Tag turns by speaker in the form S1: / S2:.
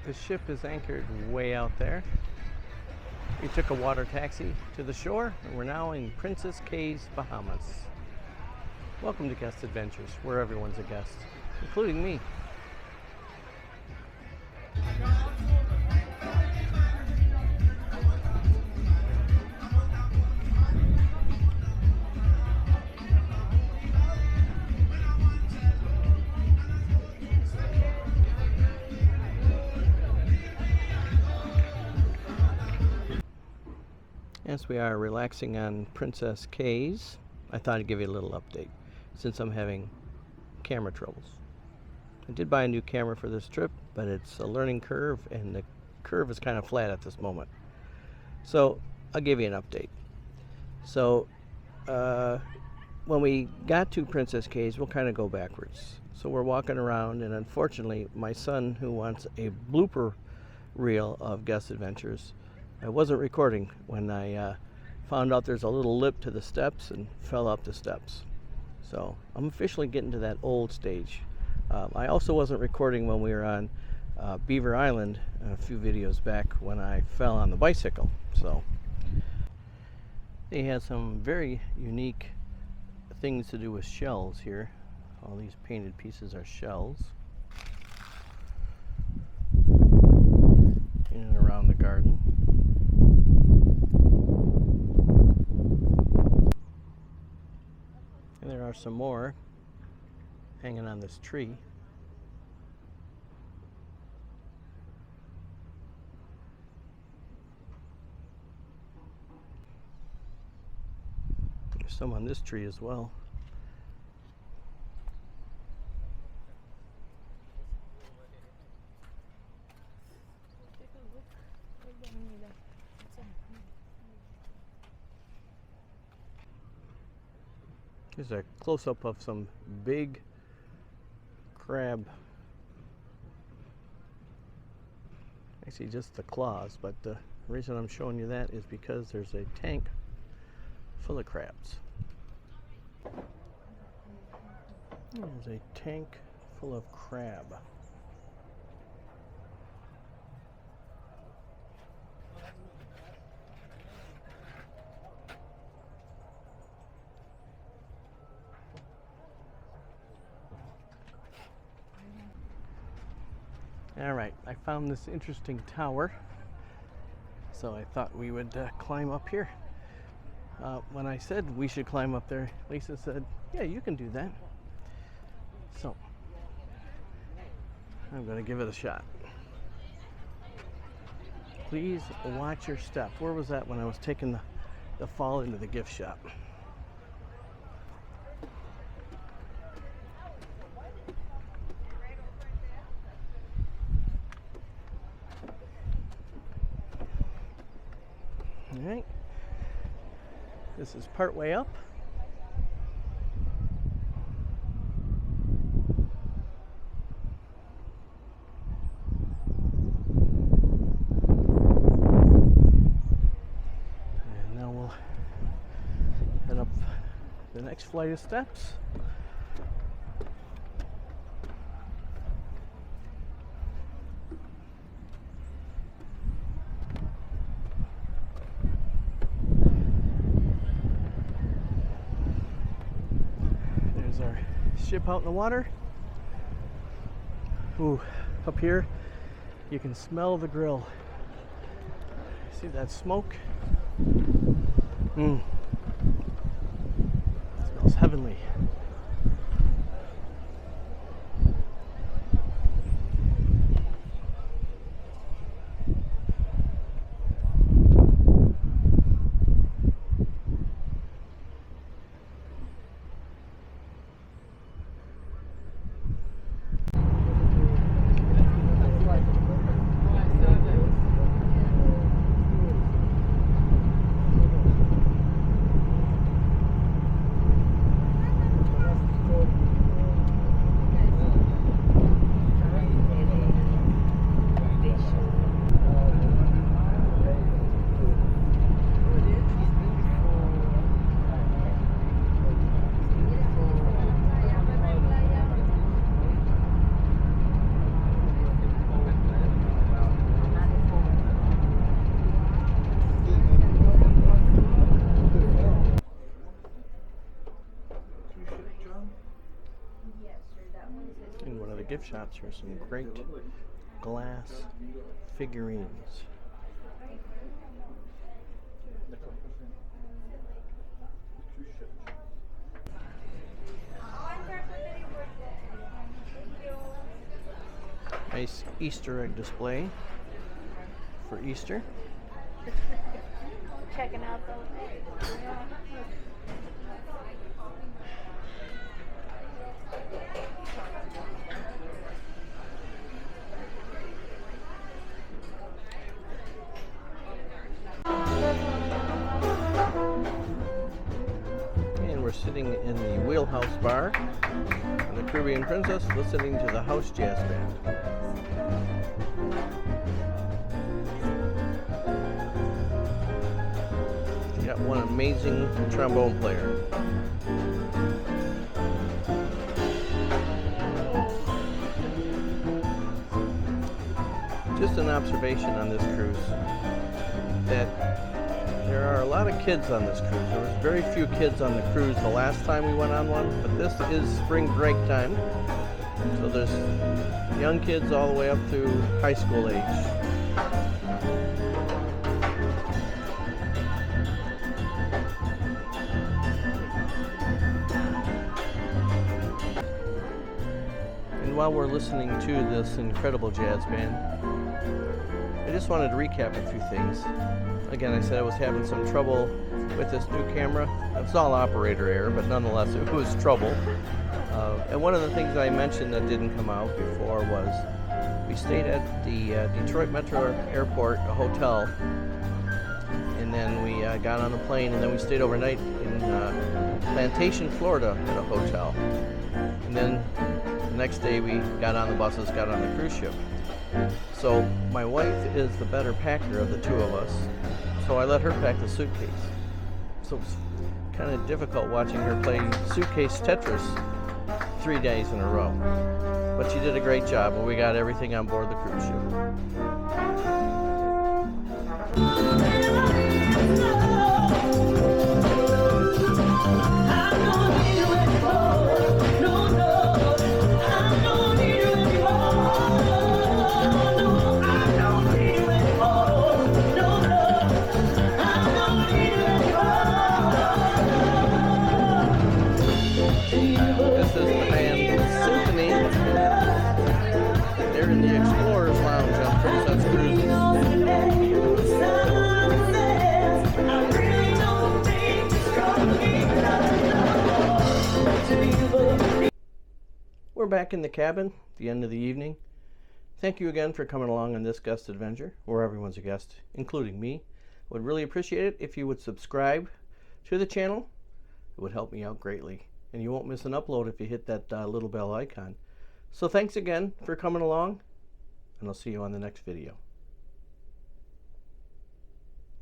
S1: The ship is anchored way out there. We took a water taxi to the shore, and we're now in Princess Cays, Bahamas. Welcome to Guest Adventures, where everyone's a guest, including me. As we are relaxing on Princess Cays, I thought I'd give you a little update since I'm having camera troubles. I did buy a new camera for this trip, but it's a learning curve and the curve is kind of flat at this moment. So I'll give you an update. So when we got to Princess Cays, we'll kind of go backwards. So we're walking around, and unfortunately my son, who wants a blooper reel of Guest Adventures, I wasn't recording when I found out there's a little lip to the steps and fell up the steps. So I'm officially getting to that old stage. I also wasn't recording when we were on Beaver Island a few videos back when I fell on the bicycle. So they have some very unique things to do with shells here. All these painted pieces are shells. In and around the garden. And there are some more hanging on this tree. There's some on this tree as well. Here's a close-up of some big crab. Actually, just the claws, but the reason I'm showing you that is because there's a tank full of crabs. There's a tank full of crab. All right, I found this interesting tower, so I thought we would climb up here. When I said we should climb up there, Lisa said, yeah, you can do that. So I'm going to give it a shot. Please watch your step. Where was that when I was taking the fall into the gift shop? All right, this is part way up. And now we'll head up the next flight of steps. Our ship out in the water. Ooh, up here you can smell the grill. See that smoke? It smells heavenly. gift shops here. Some great glass figurines. Nice Easter egg display for Easter.
S2: Checking out those.
S1: And we're sitting in the Wheelhouse Bar on the Caribbean Princess, listening to the house jazz band. You got one amazing trombone player. Just an observation on this cruise that there are a lot of kids on this cruise. There was very few kids on the cruise the last time we went on one, but this is spring break time. So there's young kids all the way up to high school age. And while we're listening to this incredible jazz band, I just wanted to recap a few things. Again, I said I was having some trouble with this new camera. It's all operator error, but nonetheless, it was trouble. And one of the things I mentioned that didn't come out before was we stayed at the Detroit Metro Airport, a hotel, and then we got on the plane, and then we stayed overnight in Plantation, Florida at a hotel. And then the next day we got on the buses, got on the cruise ship. So my wife is the better packer of the two of us, so I let her pack the suitcase. So it's kind of difficult watching her play suitcase Tetris 3 days in a row. But she did a great job, and we got everything on board the cruise ship. We're back in the cabin at the end of the evening. Thank you again for coming along on this guest adventure, where everyone's a guest, including me. I would really appreciate it if you would subscribe to the channel. It would help me out greatly. And you won't miss an upload if you hit that little bell icon. So thanks again for coming along, and I'll see you on the next video.